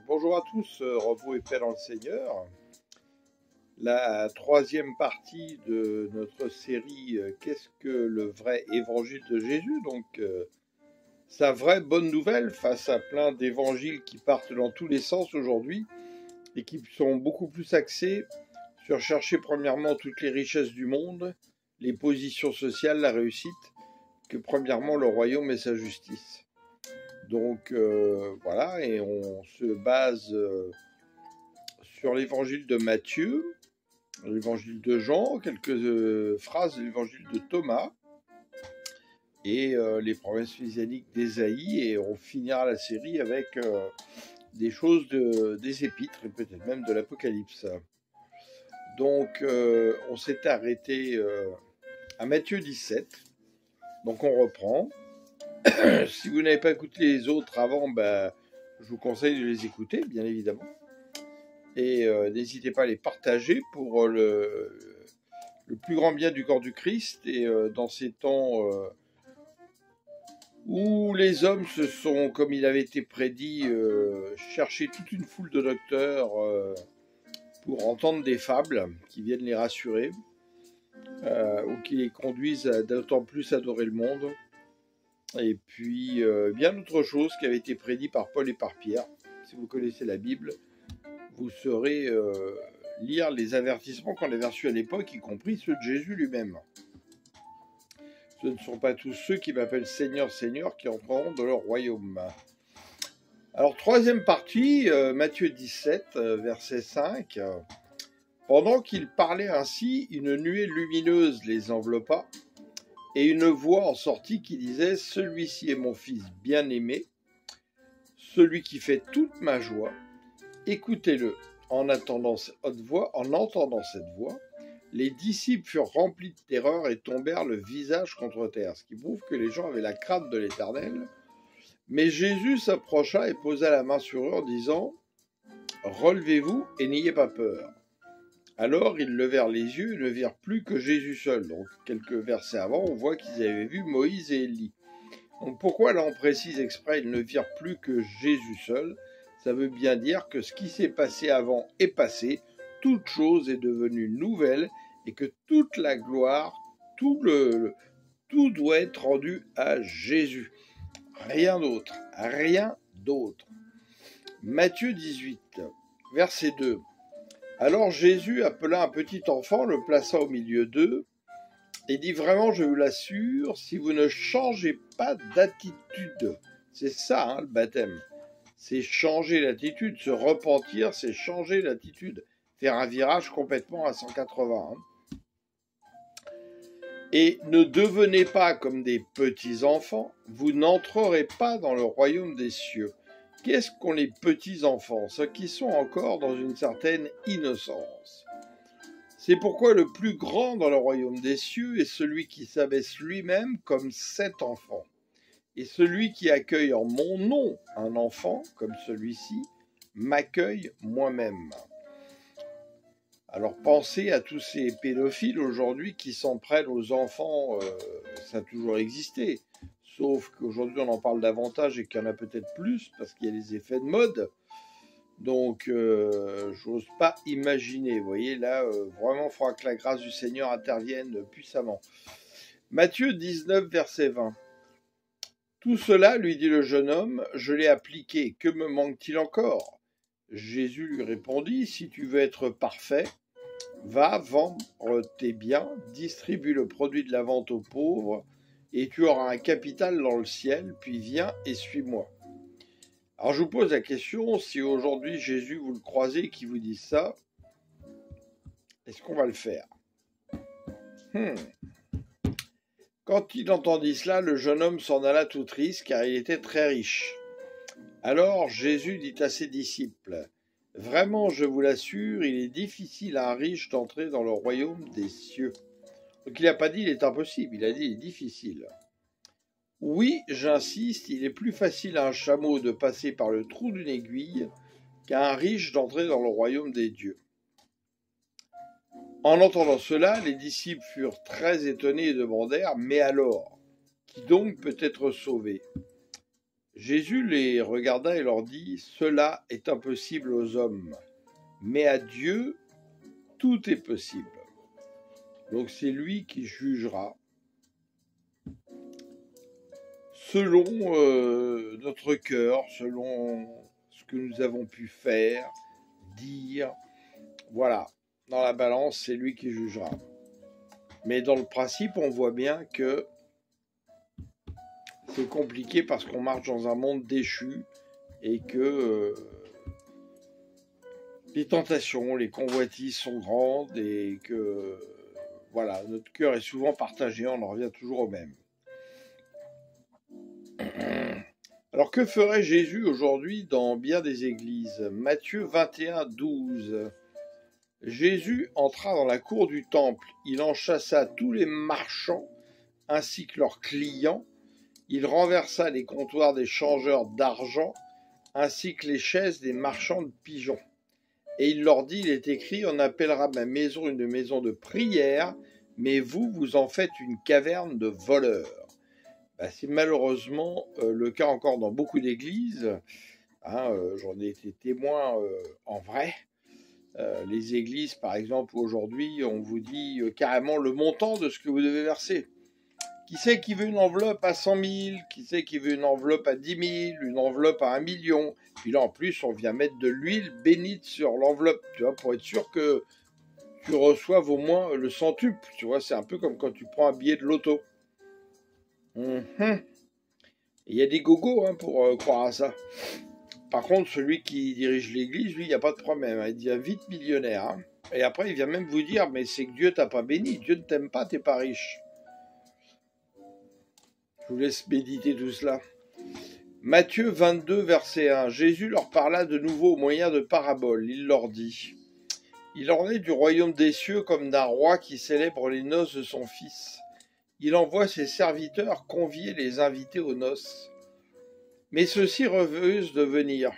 Bonjour à tous, repos et paix dans le Seigneur. La troisième partie de notre série Qu'est-ce que le vrai évangile de Jésus? Sa vraie bonne nouvelle face à plein d'évangiles qui partent dans tous les sens aujourd'hui et qui sont beaucoup plus axés sur chercher premièrement toutes les richesses du monde, les positions sociales, la réussite, que premièrement le royaume et sa justice. Voilà, et on se base sur l'évangile de Matthieu, l'évangile de Jean, quelques phrases de l'évangile de Thomas et les promesses messianiques d'Ésaïe, et on finira la série avec des choses des épîtres et peut-être même de l'Apocalypse. On s'est arrêté à Matthieu 17, donc on reprend. Si vous n'avez pas écouté les autres avant, je vous conseille de les écouter, bien évidemment. Et n'hésitez pas à les partager pour le plus grand bien du corps du Christ. Et dans ces temps où les hommes se sont, comme il avait été prédit, cherché toute une foule de docteurs pour entendre des fables qui viennent les rassurer ou qui les conduisent à d'autant plus adorer le monde. Et puis, bien d'autres choses qui avaient été prédites par Paul et par Pierre. Si vous connaissez la Bible, vous saurez lire les avertissements qu'on avait reçus à l'époque, y compris ceux de Jésus lui-même. Ce ne sont pas tous ceux qui m'appellent Seigneur, Seigneur qui entreront dans leur royaume. Alors, troisième partie, Matthieu 17, verset 5. Pendant qu'ils parlaient ainsi, une nuée lumineuse les enveloppa, et une voix en sortit qui disait « Celui-ci est mon fils bien-aimé, celui qui fait toute ma joie. Écoutez-le. » En entendant cette voix, les disciples furent remplis de terreur et tombèrent le visage contre terre, ce qui prouve que les gens avaient la crainte de l'Éternel. Mais Jésus s'approcha et posa la main sur eux en disant « Relevez-vous et n'ayez pas peur. » Alors ils levèrent les yeux et ne virent plus que Jésus seul. Donc quelques versets avant, on voit qu'ils avaient vu Moïse et Élie. Donc pourquoi là on précise exprès, ils ne virent plus que Jésus seul? Ça veut bien dire que ce qui s'est passé avant est passé, toute chose est devenue nouvelle et que toute la gloire, tout doit être rendu à Jésus. Rien d'autre, rien d'autre. Matthieu 18, verset 2. Alors Jésus appela un petit enfant, le plaça au milieu d'eux, et dit vraiment, je vous l'assure, si vous ne changez pas d'attitude, c'est ça le baptême, c'est changer l'attitude, se repentir, c'est changer l'attitude, faire un virage complètement à 180. Et ne devenez pas comme des petits enfants, vous n'entrerez pas dans le royaume des cieux. Qu'est-ce qu'ont les petits-enfants? Ceux qui sont encore dans une certaine innocence. C'est pourquoi le plus grand dans le royaume des cieux est celui qui s'abaisse lui-même comme cet enfant. Et celui qui accueille en mon nom un enfant comme celui-ci, m'accueille moi-même. Alors pensez à tous ces pédophiles aujourd'hui qui s'en prennent aux enfants, ça a toujours existé. Sauf qu'aujourd'hui, on en parle davantage et qu'il y en a peut-être plus parce qu'il y a les effets de mode. Donc, j'ose pas imaginer. Vous voyez, là, vraiment, il faudra que la grâce du Seigneur intervienne puissamment. Matthieu 19, verset 20. Tout cela, lui dit le jeune homme, je l'ai appliqué. Que me manque-t-il encore? Jésus lui répondit, si tu veux être parfait, va vendre tes biens, distribue le produit de la vente aux pauvres, et tu auras un capital dans le ciel, puis viens et suis-moi. Alors je vous pose la question, si aujourd'hui Jésus vous le croisez qui vous dit ça, est-ce qu'on va le faire? Quand il entendit cela, le jeune homme s'en alla tout triste, car il était très riche. Alors Jésus dit à ses disciples, « Vraiment, je vous l'assure, il est difficile à un riche d'entrer dans le royaume des cieux. » Donc il n'a pas dit il est impossible, il a dit il est difficile. Oui, j'insiste, il est plus facile à un chameau de passer par le trou d'une aiguille qu'à un riche d'entrer dans le royaume des dieux. En entendant cela, les disciples furent très étonnés et demandèrent, mais alors, qui donc peut être sauvé? Jésus les regarda et leur dit, « Cela est impossible aux hommes, mais à Dieu, tout est possible. » Donc c'est lui qui jugera selon notre cœur, selon ce que nous avons pu faire, dire. Voilà, dans la balance, c'est lui qui jugera. Mais dans le principe, on voit bien que c'est compliqué parce qu'on marche dans un monde déchu et que les tentations, les convoitises sont grandes et que voilà, notre cœur est souvent partagé, on en revient toujours au même. Alors que ferait Jésus aujourd'hui dans bien des églises? Matthieu 21, 12. Jésus entra dans la cour du temple, il en chassa tous les marchands ainsi que leurs clients, il renversa les comptoirs des changeurs d'argent ainsi que les chaises des marchands de pigeons. Et il leur dit, il est écrit, on appellera ma maison une maison de prière, mais vous, vous en faites une caverne de voleurs. C'est malheureusement le cas encore dans beaucoup d'églises. J'en ai été témoin en vrai. Les églises, par exemple, aujourd'hui, on vous dit carrément le montant de ce que vous devez verser. Qui c'est qui veut une enveloppe à 100 000? Qui c'est qui veut une enveloppe à 10 000? Une enveloppe à 1 million? Puis là, en plus, on vient mettre de l'huile bénite sur l'enveloppe, tu vois, pour être sûr que tu reçoives au moins le centuple. Tu vois, c'est un peu comme quand tu prends un billet de loto. Il y a des gogos pour croire à ça. Par contre, celui qui dirige l'église, lui, il n'y a pas de problème. Il devient vite millionnaire. Et après, il vient même vous dire, mais c'est que Dieu t'a pas béni. Dieu ne t'aime pas, t'es pas riche. Je vous laisse méditer tout cela. Matthieu 22, verset 1. Jésus leur parla de nouveau au moyen de paraboles. Il leur dit, « Il en est du royaume des cieux comme d'un roi qui célèbre les noces de son fils. Il envoie ses serviteurs convier les invités aux noces. Mais ceux-ci refusent de venir.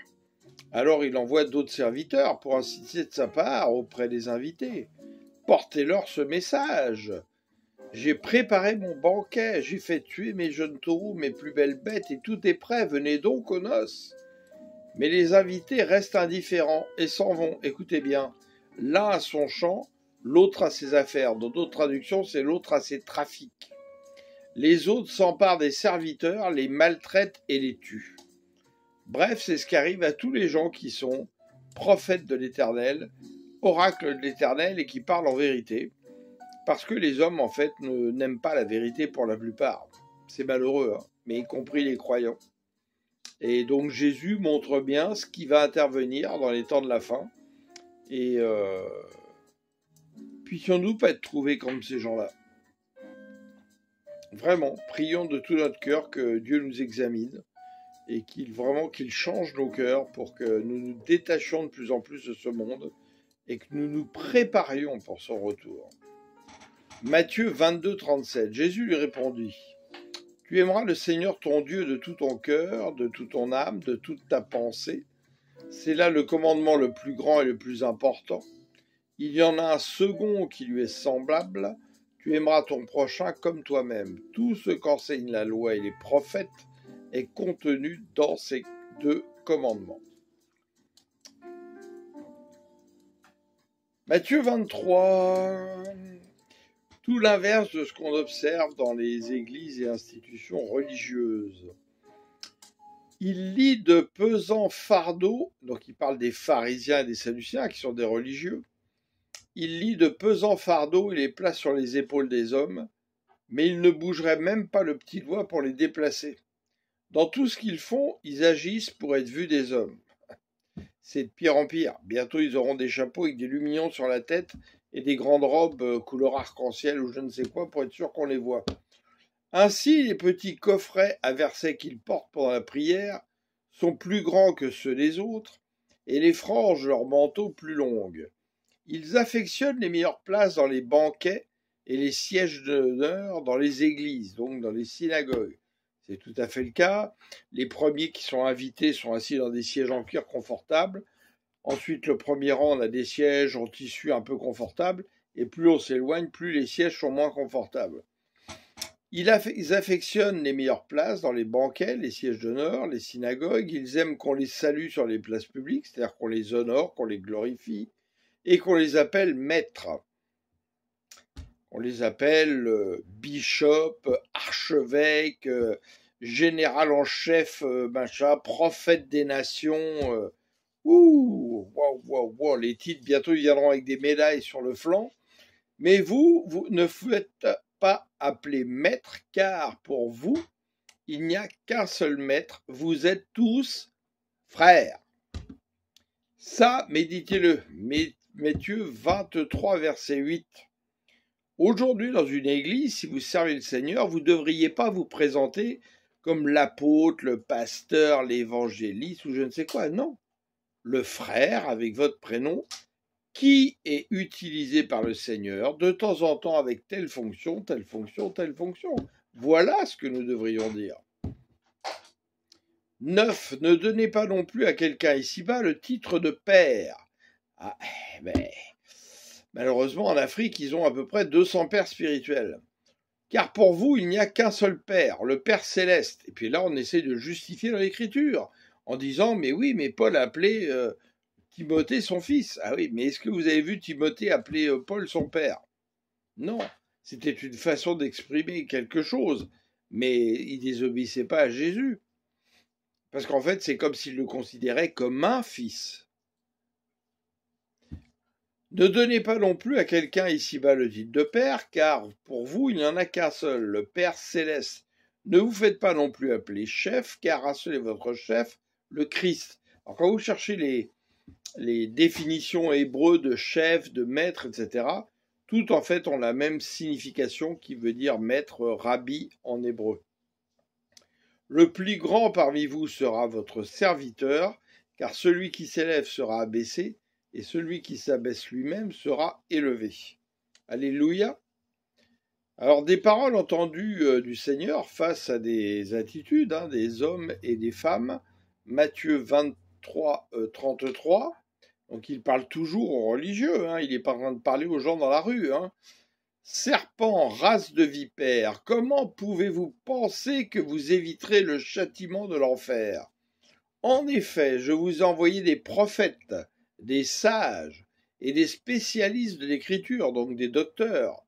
Alors il envoie d'autres serviteurs pour insister de sa part auprès des invités. Portez-leur ce message. J'ai préparé mon banquet, j'ai fait tuer mes jeunes taureaux, mes plus belles bêtes, et tout est prêt, venez donc aux noces. Mais les invités restent indifférents et s'en vont, écoutez bien. L'un a son champ, l'autre a ses affaires. Dans d'autres traductions, c'est l'autre a ses trafics. Les autres s'emparent des serviteurs, les maltraitent et les tuent. Bref, c'est ce qui arrive à tous les gens qui sont prophètes de l'Éternel, oracles de l'Éternel et qui parlent en vérité. Parce que les hommes, en fait, n'aiment pas la vérité pour la plupart. C'est malheureux, mais y compris les croyants. Et donc Jésus montre bien ce qui va intervenir dans les temps de la fin. Et puissions-nous pas être trouvés comme ces gens-là. Vraiment, prions de tout notre cœur que Dieu nous examine et qu'il change nos cœurs pour que nous nous détachions de plus en plus de ce monde et que nous nous préparions pour son retour. Matthieu 22, 37. Jésus lui répondit, « Tu aimeras le Seigneur ton Dieu de tout ton cœur, de toute ton âme, de toute ta pensée. C'est là le commandement le plus grand et le plus important. Il y en a un second qui lui est semblable. Tu aimeras ton prochain comme toi-même. Tout ce qu'enseignent la loi et les prophètes est contenu dans ces deux commandements. » Matthieu 23, tout l'inverse de ce qu'on observe dans les églises et institutions religieuses. Il lit de pesants fardeaux, donc il parle des pharisiens et des sadducéens qui sont des religieux. Il lit de pesants fardeaux et les place sur les épaules des hommes, mais il ne bougerait même pas le petit doigt pour les déplacer. Dans tout ce qu'ils font, ils agissent pour être vus des hommes. C'est de pire en pire. Bientôt, ils auront des chapeaux avec des lumignons sur la tête et des grandes robes couleur arc-en-ciel ou je ne sais quoi pour être sûr qu'on les voit. Ainsi, les petits coffrets à versets qu'ils portent pendant la prière sont plus grands que ceux des autres et les franges de leurs manteaux plus longues. Ils affectionnent les meilleures places dans les banquets et les sièges d'honneur dans les églises, donc dans les synagogues. C'est tout à fait le cas. Les premiers qui sont invités sont assis dans des sièges en cuir confortables. Ensuite, le premier rang, on a des sièges en tissu un peu confortables. Et plus on s'éloigne, plus les sièges sont moins confortables. Ils affectionnent les meilleures places dans les banquets, les sièges d'honneur, les synagogues. Ils aiment qu'on les salue sur les places publiques, c'est-à-dire qu'on les honore, qu'on les glorifie, et qu'on les appelle maîtres. On les appelle bishop, archevêque, général en chef, machin, prophète des nations. Ouh, waouh, waouh, waouh, les titres bientôt ils viendront avec des médailles sur le flanc. Mais vous ne faites pas appeler maître, car pour vous, il n'y a qu'un seul maître, vous êtes tous frères. Ça, méditez-le. Matthieu 23, verset 8. Aujourd'hui, dans une église, si vous servez le Seigneur, vous ne devriez pas vous présenter comme l'apôtre, le pasteur, l'évangéliste ou je ne sais quoi. Non. Le frère, avec votre prénom, qui est utilisé par le Seigneur de temps en temps avec telle fonction, telle fonction, telle fonction. Voilà ce que nous devrions dire. 9. Ne donnez pas non plus à quelqu'un ici-bas le titre de père. Ah, malheureusement, en Afrique, ils ont à peu près 200 pères spirituels. Car pour vous, il n'y a qu'un seul Père, le Père céleste. Et puis là, on essaie de justifier dans l'Écriture, en disant, mais oui, mais Paul a appelé Timothée son fils. Ah oui, mais est-ce que vous avez vu Timothée appeler Paul son père? Non, c'était une façon d'exprimer quelque chose, mais il ne désobéissait pas à Jésus. Parce qu'en fait, c'est comme s'il le considérait comme un fils. Ne donnez pas non plus à quelqu'un ici-bas le titre de père, car pour vous, il n'y en a qu'un seul, le Père céleste. Ne vous faites pas non plus appeler chef, car un seul est votre chef, le Christ. Alors quand vous cherchez les définitions hébreues de chef, de maître, etc., toutes en fait ont la même signification qui veut dire maître, rabbi en hébreu. Le plus grand parmi vous sera votre serviteur, car celui qui s'élève sera abaissé, et celui qui s'abaisse lui-même sera élevé. Alléluia. Alors des paroles entendues du Seigneur face à des attitudes des hommes et des femmes. Matthieu 23, 33. Donc il parle toujours aux religieux, il n'est pas en train de parler aux gens dans la rue. Serpent, race de vipère, comment pouvez-vous penser que vous éviterez le châtiment de l'enfer? En effet, je vous ai envoyé des prophètes, des sages et des spécialistes de l'écriture, donc des docteurs.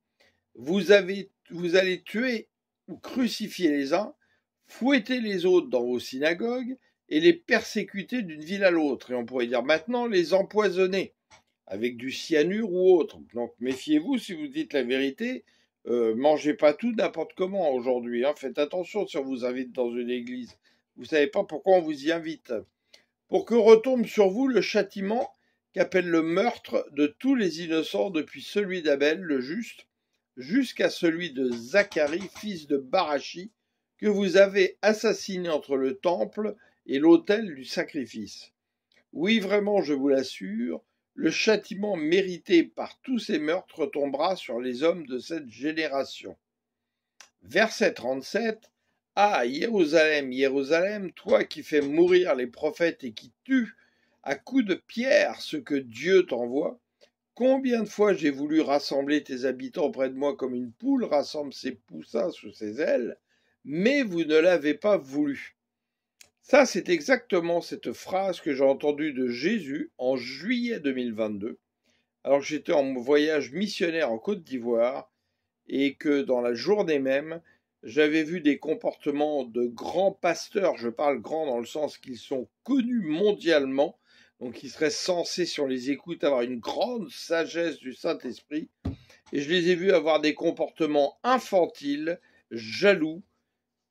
Vous allez tuer ou crucifier les uns, fouetter les autres dans vos synagogues et les persécuter d'une ville à l'autre. Et on pourrait dire maintenant les empoisonner avec du cyanure ou autre. Donc méfiez-vous si vous dites la vérité. Mangez pas tout n'importe comment aujourd'hui. Faites attention si on vous invite dans une église. Vous savez pas pourquoi on vous y invite. Pour que retombe sur vous le châtiment qu'appelle le meurtre de tous les innocents depuis celui d'Abel, le juste, jusqu'à celui de Zacharie, fils de Barachi, que vous avez assassiné entre le temple et l'autel du sacrifice. Oui, vraiment, je vous l'assure, le châtiment mérité par tous ces meurtres retombera sur les hommes de cette génération. Verset 37. Ah, Jérusalem, Jérusalem, toi qui fais mourir les prophètes et qui tues à coups de pierre ce que Dieu t'envoie, combien de fois j'ai voulu rassembler tes habitants auprès de moi comme une poule rassemble ses poussins sous ses ailes, mais vous ne l'avez pas voulu. Ça, c'est exactement cette phrase que j'ai entendue de Jésus en juillet 2022, alors que j'étais en voyage missionnaire en Côte d'Ivoire, et que dans la journée même, j'avais vu des comportements de grands pasteurs, je parle grands dans le sens qu'ils sont connus mondialement, donc ils seraient censés, si on les écoute, avoir une grande sagesse du Saint-Esprit, et je les ai vus avoir des comportements infantiles, jaloux,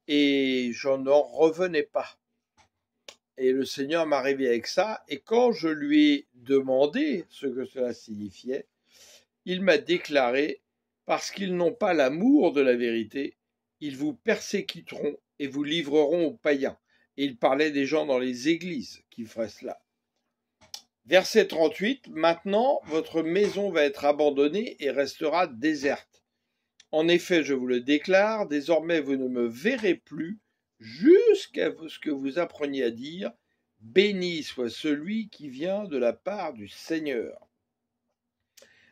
et je n'en revenais pas. Et le Seigneur m'a réveillé avec ça, et quand je lui ai demandé ce que cela signifiait, il m'a déclaré: parce qu'ils n'ont pas l'amour de la vérité, ils vous persécuteront et vous livreront aux païens. Et il parlait des gens dans les églises qui feraient cela. Verset 38, maintenant votre maison va être abandonnée et restera déserte. En effet, je vous le déclare, désormais vous ne me verrez plus jusqu'à ce que vous appreniez à dire: béni soit celui qui vient de la part du Seigneur.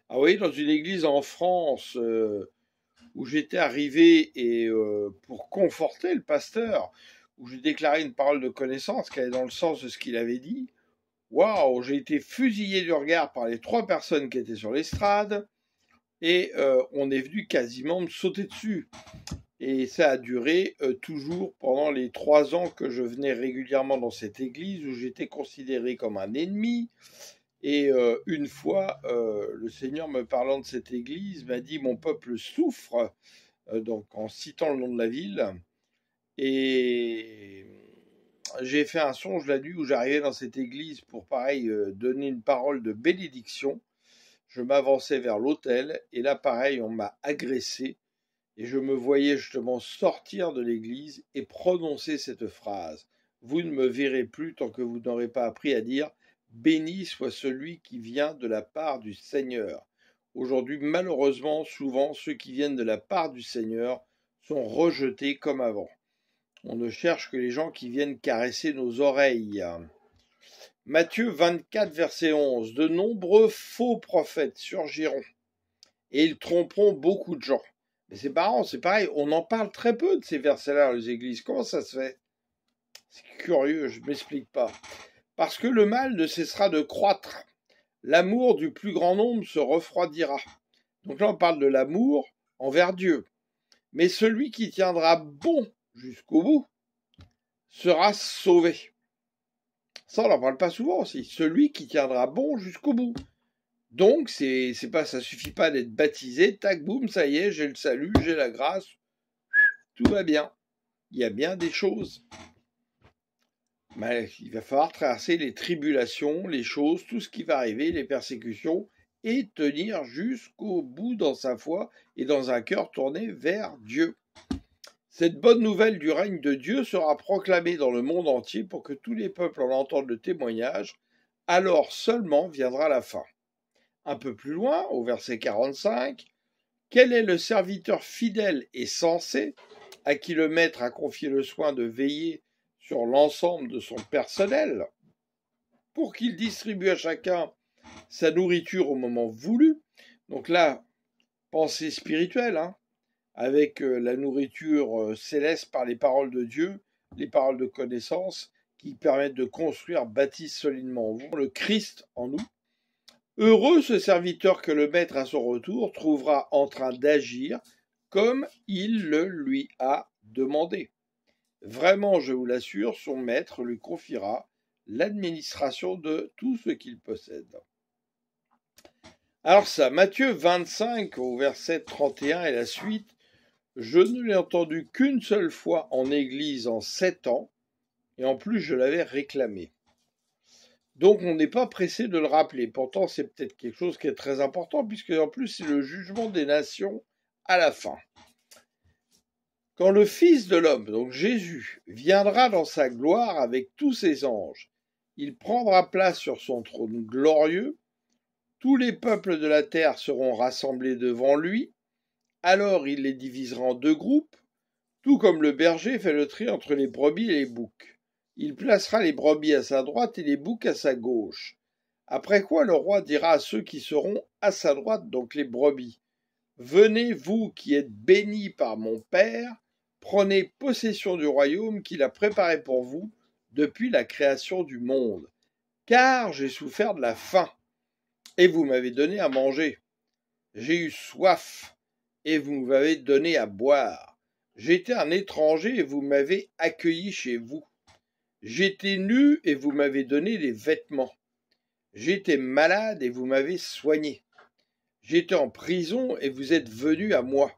Ah oui, dans une église en France où j'étais arrivé et pour conforter le pasteur, où j'ai déclaré une parole de connaissance qui allait dans le sens de ce qu'il avait dit. Waouh, j'ai été fusillé du regard par les 3 personnes qui étaient sur l'estrade et on est venu quasiment me sauter dessus. Et ça a duré toujours pendant les 3 ans que je venais régulièrement dans cette église où j'étais considéré comme un ennemi. Et une fois, le Seigneur me parlant de cette église m'a dit « Mon peuple souffre », donc en citant le nom de la ville. Et j'ai fait un songe la nuit où j'arrivais dans cette église pour, pareil, donner une parole de bénédiction. Je m'avançais vers l'autel et là, pareil, on m'a agressé. Et je me voyais justement sortir de l'église et prononcer cette phrase. « Vous ne me verrez plus tant que vous n'aurez pas appris à dire « Béni soit celui qui vient de la part du Seigneur ». Aujourd'hui, malheureusement, souvent, ceux qui viennent de la part du Seigneur sont rejetés comme avant. On ne cherche que les gens qui viennent caresser nos oreilles. Matthieu 24, verset 11. De nombreux faux prophètes surgiront et ils tromperont beaucoup de gens. Mais c'est marrant, c'est pareil, on en parle très peu de ces versets-là dans les églises. Comment ça se fait? C'est curieux, je ne m'explique pas. Parce que le mal ne cessera de croître. L'amour du plus grand nombre se refroidira. Donc là, on parle de l'amour envers Dieu. Mais celui qui tiendra bon jusqu'au bout sera sauvé. Ça, on n'en parle pas souvent aussi. Celui qui tiendra bon jusqu'au bout. Donc, ça suffit pas d'être baptisé, tac, boum, ça y est, j'ai le salut, j'ai la grâce, tout va bien. Il y a bien des choses. Mais il va falloir traverser les tribulations, les choses, tout ce qui va arriver, les persécutions, et tenir jusqu'au bout dans sa foi et dans un cœur tourné vers Dieu. Cette bonne nouvelle du règne de Dieu sera proclamée dans le monde entier pour que tous les peuples en entendent le témoignage. Alors seulement viendra la fin. Un peu plus loin, au verset 45, « Quel est le serviteur fidèle et sensé à qui le maître a confié le soin de veiller sur l'ensemble de son personnel pour qu'il distribue à chacun sa nourriture au moment voulu ?» Donc là, pensée spirituelle, avec la nourriture céleste par les paroles de Dieu, les paroles de connaissance qui permettent de construire, bâtir solidement le Christ en nous. Heureux ce serviteur que le maître à son retour trouvera en train d'agir comme il le lui a demandé. Vraiment, je vous l'assure, son maître lui confiera l'administration de tout ce qu'il possède. Alors ça, Matthieu 25 au verset 31 et la suite, je ne l'ai entendu qu'une seule fois en église en 7 ans, et en plus je l'avais réclamé. Donc on n'est pas pressé de le rappeler. Pourtant, c'est peut-être quelque chose qui est très important, puisque en plus, c'est le jugement des nations à la fin. Quand le Fils de l'homme, donc Jésus, viendra dans sa gloire avec tous ses anges, il prendra place sur son trône glorieux, tous les peuples de la terre seront rassemblés devant lui, alors il les divisera en 2 groupes, tout comme le berger fait le tri entre les brebis et les boucs. Il placera les brebis à sa droite et les boucs à sa gauche. Après quoi le roi dira à ceux qui seront à sa droite, donc les brebis, « Venez, vous qui êtes bénis par mon Père, prenez possession du royaume qu'il a préparé pour vous depuis la création du monde. Car j'ai souffert de la faim, et vous m'avez donné à manger. J'ai eu soif, et vous m'avez donné à boire. J'étais un étranger, et vous m'avez accueilli chez vous. J'étais nu et vous m'avez donné des vêtements. J'étais malade et vous m'avez soigné. J'étais en prison et vous êtes venus à moi. »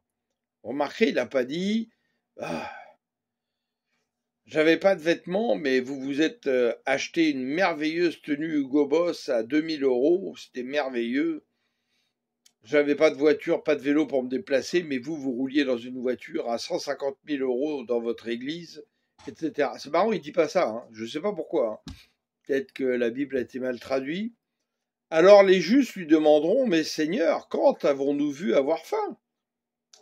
Remarquez, il n'a pas dit j'avais pas de vêtements, mais vous vous êtes acheté une merveilleuse tenue Hugo Boss à 2000 €, c'était merveilleux. J'avais pas de voiture, pas de vélo pour me déplacer, mais vous rouliez dans une voiture à 150 000 € dans votre église, etc. C'est marrant, il dit pas ça, je ne sais pas pourquoi. Peut-être que la Bible a été mal traduite. Alors les justes lui demanderont, mais Seigneur, quand avons-nous vu avoir faim?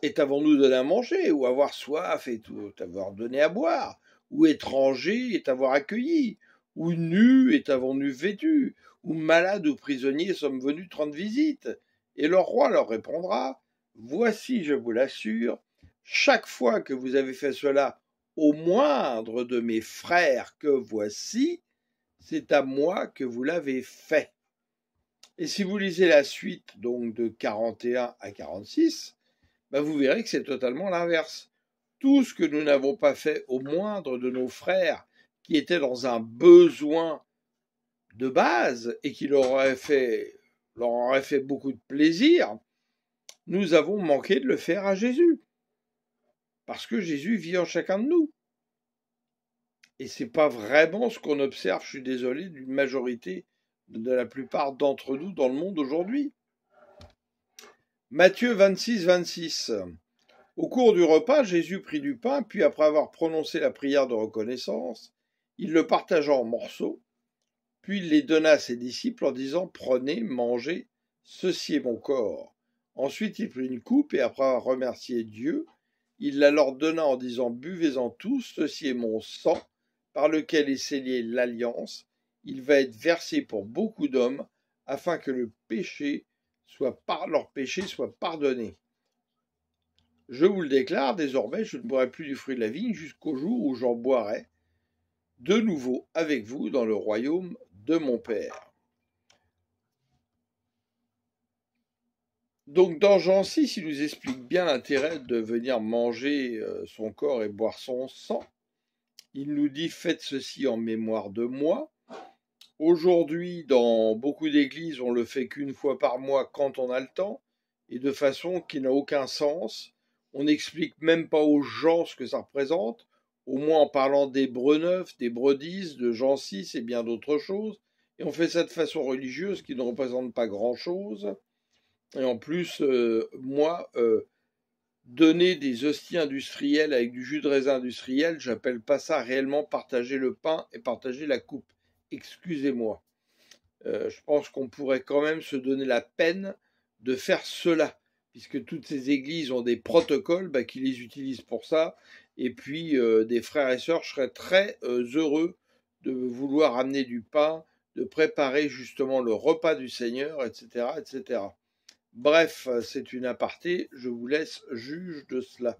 Et t'avons-nous donné à manger, ou avoir soif et t'avoir donné à boire? Ou étranger et t'avoir accueilli? Ou nu et t'avons-nous vêtu? Ou malade ou prisonnier sommes venus te rendre visite? Et leur roi leur répondra, Voici, je vous l'assure, chaque fois que vous avez fait cela au moindre de mes frères que voici, c'est à moi que vous l'avez fait. Et si vous lisez la suite, donc de 41 à 46, vous verrez que c'est totalement l'inverse. Tout ce que nous n'avons pas fait au moindre de nos frères qui étaient dans un besoin de base et qui leur aurait fait beaucoup de plaisir, nous avons manqué de le faire à Jésus. Parce que Jésus vit en chacun de nous. Et c'est pas vraiment ce qu'on observe, je suis désolé, d'une majorité de la plupart d'entre nous dans le monde aujourd'hui. Matthieu 26, 26. Au cours du repas, Jésus prit du pain, puis après avoir prononcé la prière de reconnaissance, il le partagea en morceaux, puis il les donna à ses disciples en disant « Prenez, mangez, ceci est mon corps ». Ensuite il prit une coupe et après avoir remercié Dieu, il la leur donna en disant « Buvez-en tous, ceci est mon sang, par lequel est scellée l'alliance. Il va être versé pour beaucoup d'hommes, afin que leur péché soit pardonné. Je vous le déclare, désormais je ne boirai plus du fruit de la vigne jusqu'au jour où j'en boirai de nouveau avec vous dans le royaume de mon Père. » Donc dans Jean 6, il nous explique bien l'intérêt de venir manger son corps et boire son sang. Il nous dit « Faites ceci en mémoire de moi ». Aujourd'hui, dans beaucoup d'églises, on le fait qu'une fois par mois quand on a le temps, et de façon qui n'a aucun sens. On n'explique même pas aux gens ce que ça représente, au moins en parlant d'Hébreux 9, d'Hébreux 10, de Jean 6 et bien d'autres choses. Et on fait ça de façon religieuse qui ne représente pas grand-chose. Et en plus, donner des hosties industrielles avec du jus de raisin industriel, j'appelle pas ça réellement partager le pain et partager la coupe. Excusez-moi. Je pense qu'on pourrait quand même se donner la peine de faire cela, puisque toutes ces églises ont des protocoles qui les utilisent pour ça. Et puis, des frères et sœurs, je serais très heureux de vouloir amener du pain, de préparer justement le repas du Seigneur, etc., etc. Bref, c'est une aparté, je vous laisse juge de cela.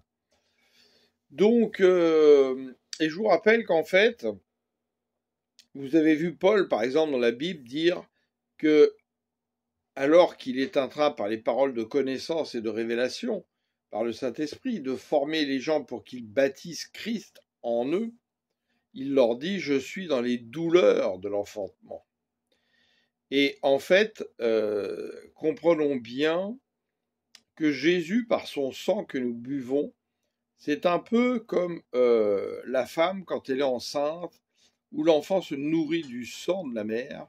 Donc, et je vous rappelle qu'en fait, vous avez vu Paul, par exemple, dans la Bible, dire que, alors qu'il est en train, par les paroles de connaissance et de révélation, par le Saint-Esprit, de former les gens pour qu'ils baptisent Christ en eux, il leur dit « Je suis dans les douleurs de l'enfantement ». Et en fait, comprenons bien que Jésus, par son sang que nous buvons, c'est un peu comme la femme quand elle est enceinte, où l'enfant se nourrit du sang de la mère,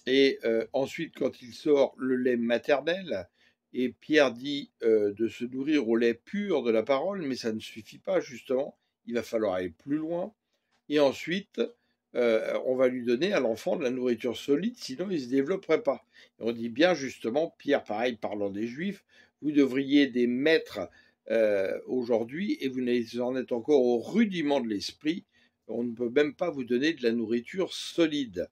et ensuite quand il sort le lait maternel, et Pierre dit de se nourrir au lait pur de la parole, mais ça ne suffit pas justement, il va falloir aller plus loin, et ensuite on va lui donner à l'enfant de la nourriture solide, sinon il ne se développerait pas. Et on dit bien justement, Pierre pareil parlant des Juifs, vous devriez des maîtres aujourd'hui, et vous en êtes encore au rudiment de l'esprit, on ne peut même pas vous donner de la nourriture solide.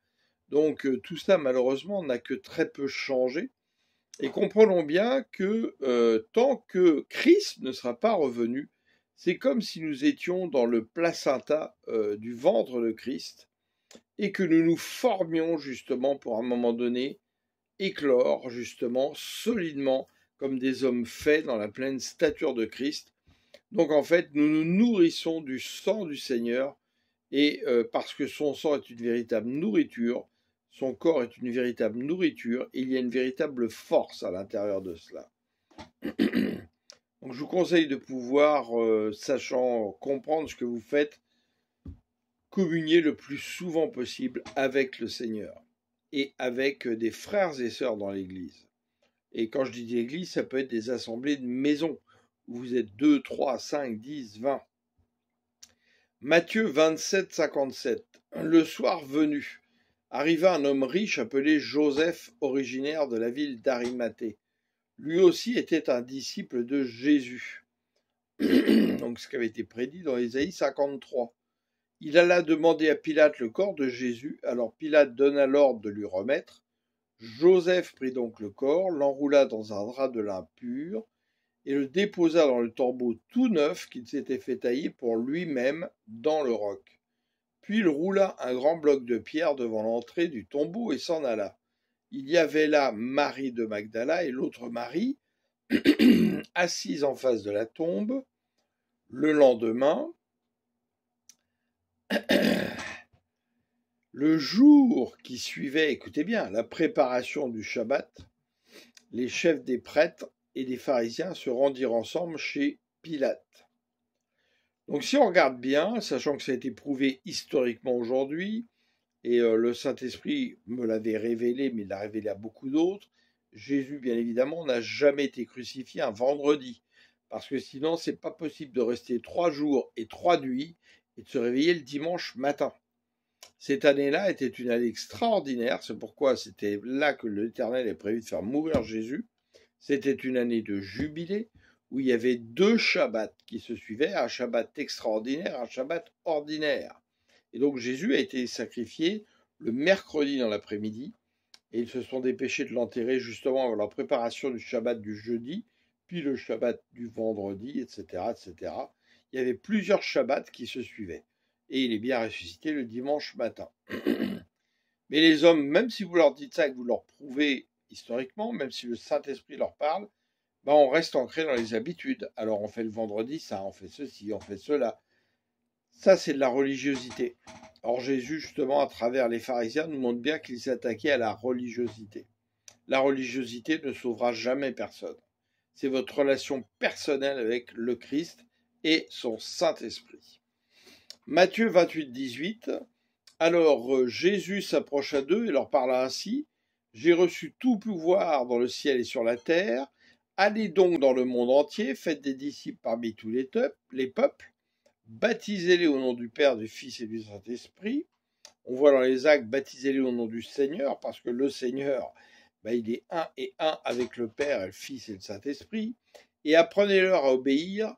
Donc tout ça malheureusement n'a que très peu changé, et comprenons bien que tant que Christ ne sera pas revenu, c'est comme si nous étions dans le placenta du ventre de Christ, et que nous nous formions justement pour un moment donné éclore justement solidement comme des hommes faits dans la pleine stature de Christ. Donc en fait, nous nous nourrissons du sang du Seigneur, et parce que son sang est une véritable nourriture, son corps est une véritable nourriture, et il y a une véritable force à l'intérieur de cela. Donc je vous conseille de pouvoir, sachant comprendre ce que vous faites, communier le plus souvent possible avec le Seigneur et avec des frères et sœurs dans l'Église. Et quand je dis l'Église, ça peut être des assemblées de maison, où vous êtes 2, 3, 5, 10, 20. Matthieu 27, 57. Le soir venu, arriva un homme riche appelé Joseph, originaire de la ville d'Arimathée. Lui aussi était un disciple de Jésus. Donc ce qui avait été prédit dans Ésaïe 53. Il alla demander à Pilate le corps de Jésus, alors Pilate donna l'ordre de lui remettre. Joseph prit donc le corps, l'enroula dans un drap de lin pur, et le déposa dans le tombeau tout neuf qu'il s'était fait tailler pour lui-même dans le roc. Puis il roula un grand bloc de pierre devant l'entrée du tombeau et s'en alla. Il y avait là Marie de Magdala et l'autre Marie, assise en face de la tombe. Le lendemain, le jour qui suivait, écoutez bien, la préparation du Shabbat, les chefs des prêtres et des pharisiens se rendirent ensemble chez Pilate. Donc si on regarde bien, sachant que ça a été prouvé historiquement aujourd'hui, et le Saint-Esprit me l'avait révélé, mais il l'a révélé à beaucoup d'autres, Jésus, bien évidemment, n'a jamais été crucifié un vendredi, parce que sinon, c'est pas possible de rester 3 jours et 3 nuits et de se réveiller le dimanche matin. Cette année-là était une année extraordinaire, c'est pourquoi c'était là que l'Éternel est prévu de faire mourir Jésus. C'était une année de jubilé, où il y avait 2 Shabbats qui se suivaient, un Shabbat extraordinaire, un Shabbat ordinaire. Et donc Jésus a été sacrifié le mercredi dans l'après-midi, et ils se sont dépêchés de l'enterrer justement avant la préparation du Shabbat du jeudi, puis le Shabbat du vendredi, etc., etc. Il y avait plusieurs Shabbats qui se suivaient. Et il est bien ressuscité le dimanche matin. Mais les hommes, même si vous leur dites ça et que vous leur prouvez historiquement, même si le Saint-Esprit leur parle, ben on reste ancré dans les habitudes. Alors on fait le vendredi ça, on fait ceci, on fait cela. Ça, c'est de la religiosité. Or Jésus, justement, à travers les pharisiens, nous montre bien qu'il s'attaquait à la religiosité. La religiosité ne sauvera jamais personne. C'est votre relation personnelle avec le Christ et son Saint-Esprit. Matthieu 28, 18. Alors Jésus s'approcha d'eux et leur parla ainsi. J'ai reçu tout pouvoir dans le ciel et sur la terre. Allez donc dans le monde entier, faites des disciples parmi tous les peuples, baptisez-les au nom du Père, du Fils et du Saint-Esprit. On voit dans les actes, baptisez-les au nom du Seigneur, parce que le Seigneur, il est un et un avec le Père, le Fils et le Saint-Esprit. Et apprenez-leur à obéir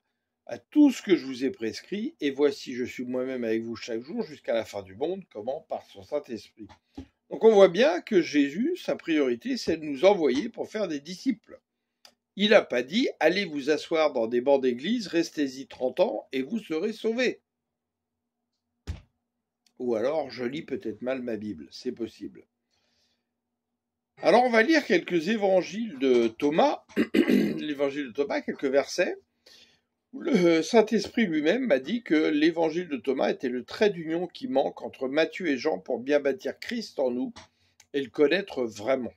à tout ce que je vous ai prescrit, et voici, je suis moi-même avec vous chaque jour jusqu'à la fin du monde, comment? Par son Saint-Esprit. Donc on voit bien que Jésus, sa priorité, c'est de nous envoyer pour faire des disciples. Il n'a pas dit, allez vous asseoir dans des bancs d'église, restez-y 30 ans et vous serez sauvés. Ou alors, je lis peut-être mal ma Bible, c'est possible. Alors on va lire quelques évangiles de Thomas, l'évangile de Thomas, quelques versets. Le Saint-Esprit lui-même m'a dit que l'évangile de Thomas était le trait d'union qui manque entre Matthieu et Jean pour bien bâtir Christ en nous et le connaître vraiment.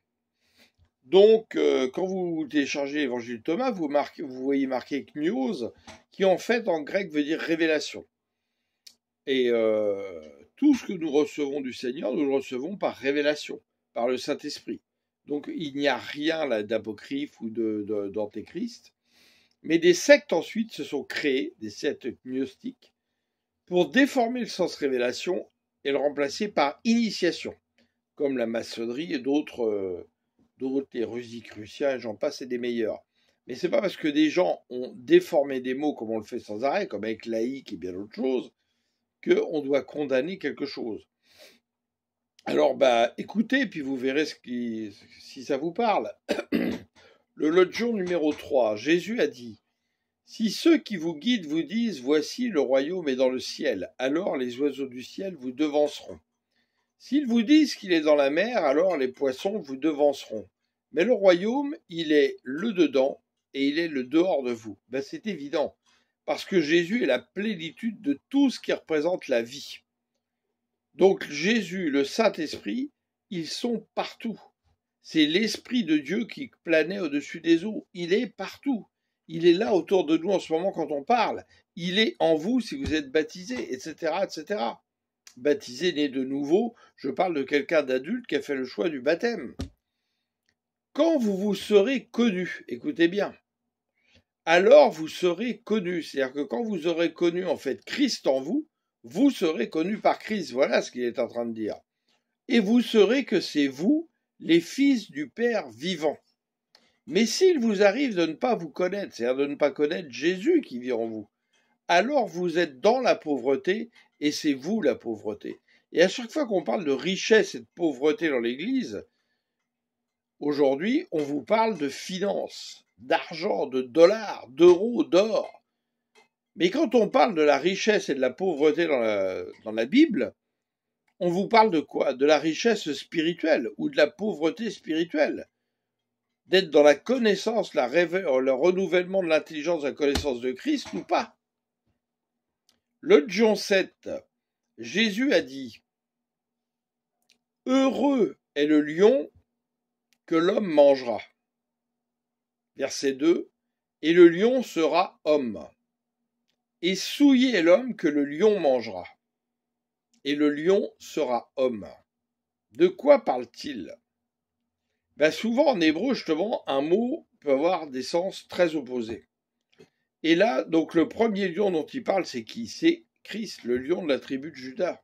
Donc, quand vous téléchargez l'évangile de Thomas, vous voyez marqué knios, qui en fait en grec veut dire révélation. Et tout ce que nous recevons du Seigneur, nous le recevons par révélation, par le Saint-Esprit. Donc, il n'y a rien là d'apocryphe ou d'antéchrist. Mais des sectes ensuite se sont créées, des sectes gnostiques, pour déformer le sens révélation et le remplacer par initiation, comme la maçonnerie et d'autres, les Rosicruciens, j'en passe, et des meilleurs. Mais c'est pas parce que des gens ont déformé des mots comme on le fait sans arrêt, comme avec laïque et bien d'autres choses, qu'on doit condamner quelque chose. Alors, écoutez, puis vous verrez si ça vous parle. Le lot de jour numéro 3, Jésus a dit, « Si ceux qui vous guident vous disent, voici le royaume est dans le ciel, alors les oiseaux du ciel vous devanceront. S'ils vous disent qu'il est dans la mer, alors les poissons vous devanceront. Mais le royaume, il est le dedans et il est le dehors de vous. » C'est évident, parce que Jésus est la plénitude de tout ce qui représente la vie. Donc Jésus, le Saint-Esprit, ils sont partout. C'est l'Esprit de Dieu qui planait au-dessus des eaux. Il est partout. Il est là autour de nous en ce moment quand on parle. Il est en vous si vous êtes baptisé, etc., etc. Baptisé, né de nouveau, je parle de quelqu'un d'adulte qui a fait le choix du baptême. Quand vous serez connu, écoutez bien, alors vous serez connu. C'est-à-dire que quand vous aurez connu en fait Christ en vous, vous serez connu par Christ. Voilà ce qu'il est en train de dire. Et vous saurez que c'est vous, les fils du Père vivant. Mais s'il vous arrive de ne pas vous connaître, c'est-à-dire de ne pas connaître Jésus qui vit en vous, alors vous êtes dans la pauvreté et c'est vous la pauvreté. Et à chaque fois qu'on parle de richesse et de pauvreté dans l'Église, aujourd'hui, on vous parle de finances. d'argent, de dollars, d'euros, d'or. Mais quand on parle de la richesse et de la pauvreté dans la Bible, on vous parle de quoi? De la richesse spirituelle ou de la pauvreté spirituelle? D'être dans la connaissance, le renouvellement de l'intelligence de la connaissance de Christ ou pas? Le Jean 7, Jésus a dit « Heureux est le lion que l'homme mangera. » Verset 2, « Et le lion sera homme. Et souillé est l'homme que le lion mangera. Et le lion sera homme. » De quoi parle-t-il? Souvent en hébreu, justement, un mot peut avoir des sens très opposés. Et là, donc le premier lion dont il parle, c'est qui? C'est Christ, le lion de la tribu de Juda.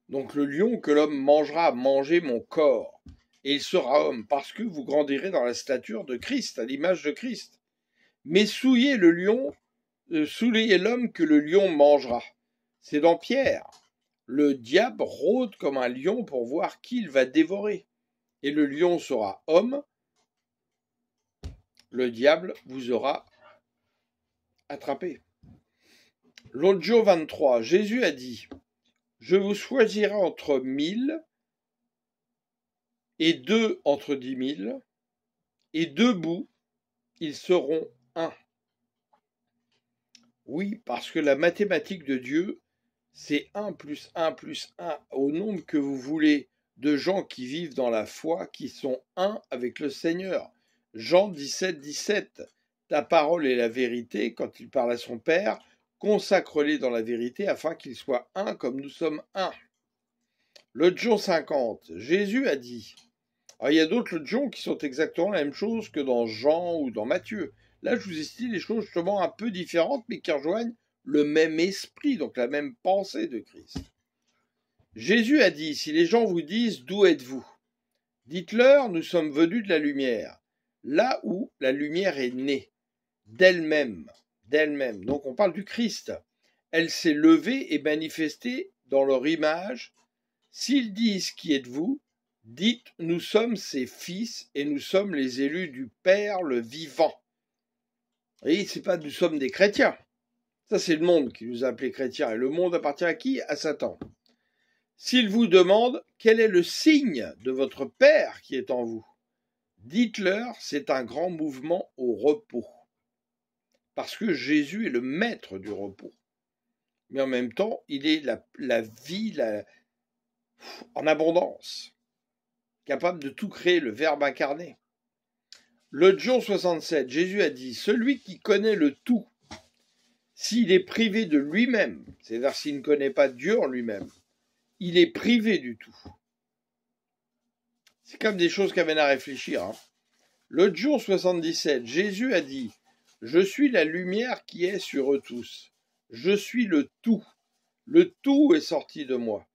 Donc le lion que l'homme mangera, manger mon corps, et il sera homme, parce que vous grandirez dans la stature de Christ, à l'image de Christ. Mais souillez le lion, souillez l'homme que le lion mangera. C'est dans Pierre. Le diable rôde comme un lion pour voir qui il va dévorer. Et le lion sera homme, le diable vous aura attrapé. L'autre jour 23, Jésus a dit « Je vous choisirai entre 1000 et 2 entre 10 000, et debout, ils seront un. » Oui, parce que la mathématique de Dieu, c'est 1 plus 1 plus 1 au nombre que vous voulez de gens qui vivent dans la foi, qui sont un avec le Seigneur. Jean 17, 17. Ta parole est la vérité, quand il parle à son Père, consacre-les dans la vérité afin qu'ils soient un comme nous sommes un. Le John 50, Jésus a dit, alors il y a d'autres John qui sont exactement la même chose que dans Jean ou dans Matthieu. Là, je vous ai cité des choses justement un peu différentes, mais qui rejoignent le même esprit, donc la même pensée de Christ. Jésus a dit, si les gens vous disent, d'où êtes-vous? Dites-leur, nous sommes venus de la lumière, là où la lumière est née, d'elle-même. Donc on parle du Christ. Elle s'est levée et manifestée dans leur image. S'ils disent, qui êtes-vous? Dites, nous sommes ses fils et nous sommes les élus du Père, le vivant. Et c'est pas nous sommes des chrétiens. Ça, c'est le monde qui nous a appelés chrétiens. Et le monde appartient à qui? À Satan. S'ils vous demandent quel est le signe de votre Père qui est en vous, dites-leur, c'est un grand mouvement au repos. Parce que Jésus est le maître du repos. Mais en même temps, il est la vie en abondance, capable de tout créer, le Verbe incarné. Le John 67, Jésus a dit, celui qui connaît le tout, s'il est privé de lui-même, c'est-à-dire s'il ne connaît pas Dieu en lui-même, il est privé du tout. C'est comme des choses qui amènent à réfléchir. Le John 77, Jésus a dit, je suis la lumière qui est sur eux tous. Je suis le tout. Le tout est sorti de moi.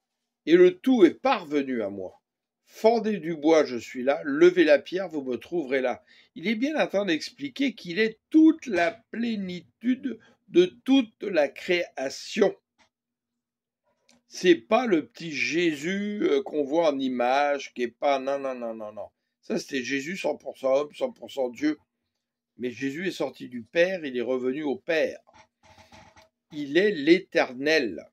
Et le tout est parvenu à moi. Fendez du bois, je suis là. Levez la pierre, vous me trouverez là. Il est bien en train d'expliquer qu'il est toute la plénitude de toute la création. C'est pas le petit Jésus qu'on voit en image, qui est pas... Non. Ça, c'était Jésus 100% homme, 100% Dieu. Mais Jésus est sorti du Père, il est revenu au Père. Il est l'Éternel.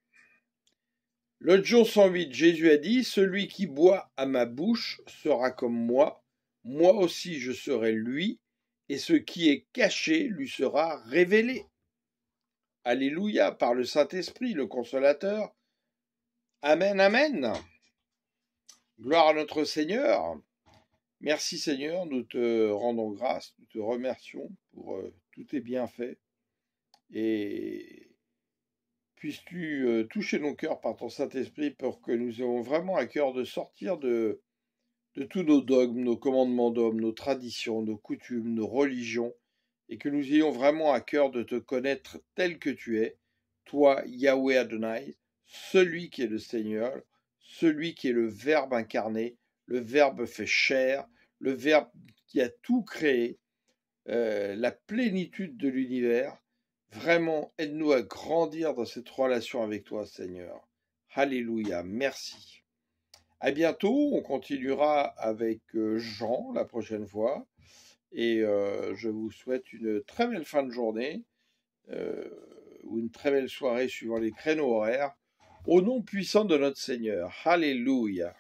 Le John 108, Jésus a dit, celui qui boit à ma bouche sera comme moi aussi je serai lui, et ce qui est caché lui sera révélé. Alléluia, par le Saint-Esprit, le Consolateur. Amen, amen. Gloire à notre Seigneur. Merci Seigneur, nous te rendons grâce, nous te remercions pour tous tes bienfaits. Et puisses-tu toucher nos cœurs par ton Saint-Esprit pour que nous ayons vraiment à cœur de sortir de tous nos dogmes, nos commandements d'hommes, nos traditions, nos coutumes, nos religions, et que nous ayons vraiment à cœur de te connaître tel que tu es, toi, Yahweh Adonai, celui qui est le Seigneur, celui qui est le Verbe incarné, le Verbe fait chair, le Verbe qui a tout créé, la plénitude de l'univers. Vraiment, aide-nous à grandir dans cette relation avec toi, Seigneur. Alléluia, merci. À bientôt, on continuera avec Jean la prochaine fois. Et je vous souhaite une très belle fin de journée ou une très belle soirée suivant les créneaux horaires. Au nom puissant de notre Seigneur. Alléluia.